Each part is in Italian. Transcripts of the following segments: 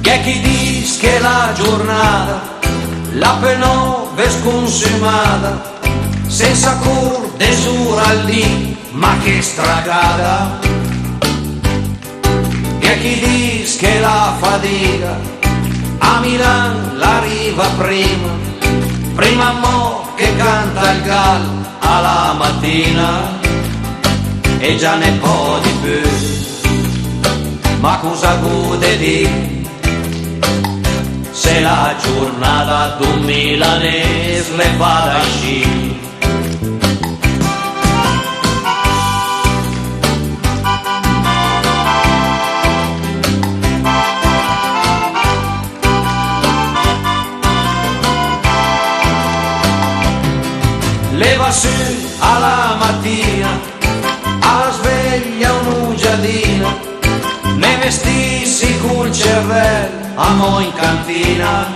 Che chi dice che la giornata la penove sconsumata senza cur desura lì, ma che stragata. Che chi dice che la fatica a Milano l'arriva prima mo che canta il gallo alla mattina e già ne può di più, ma cosa gode di se la giornata d'un milanese le fa da sci. Leva su alla mattina, alla sveglia un'ugiadina, ne vestissi col cervello, amo in cantina,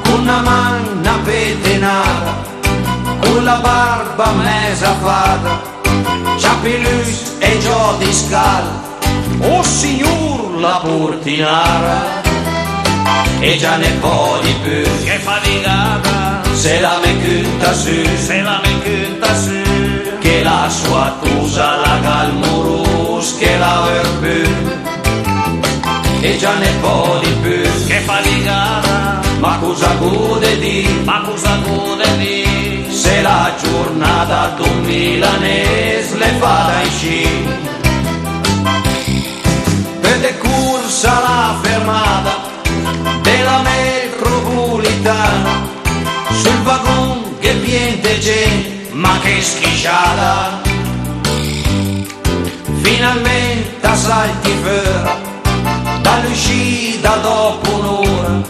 con una manna pettinata, con la barba mesa fatta, ciappilus e gio di scala, oh signor la portinara, e già ne può di più, che faticata, se la me cunta su, che la sua tusa la calmurus, che la verpù, e già ne può di più, che faticata, ma cosa gode di, se la giornata d'un milanese le fa da sci. Per corsa la fermata della metropolitana, sul vagon che piente gente, ma che schisciata, finalmente salti fuori dall'uscita dopo un'ora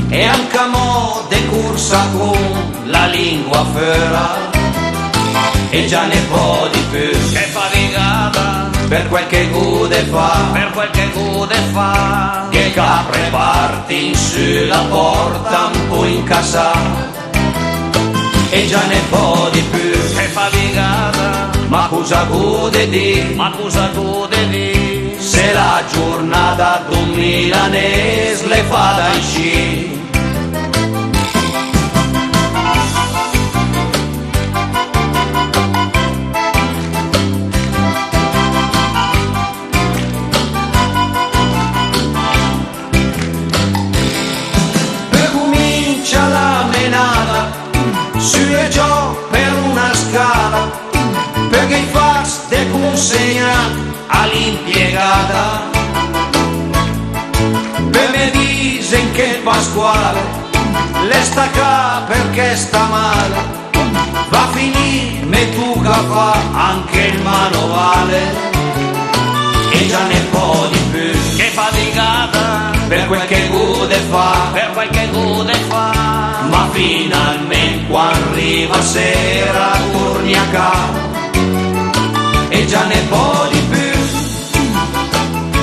e anche a mo' de corsa con la lingua fuori e già ne può di più, che faticata, per quel che gode fa, che capre parti sulla porta un po' incassato e già ne può di più, che faticata, ma cosa gode di, se la giornata d'un milanese le fa da sci. Per comincia la menata su e giù per una scala, perché i fax de consegna all'impiegata, per me dicen che Pasquale le sta qua perché sta male, va a finire me tu che fa anche il manovale e già ne può di più, che faticata, per quel che gode fa, ma finalmente quando arriva sera torni a casa e già ne può di più,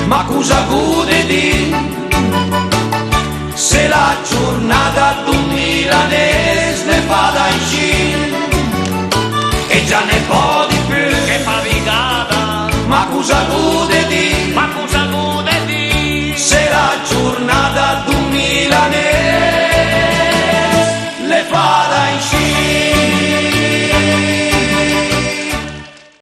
ma cosa gode di se la giornata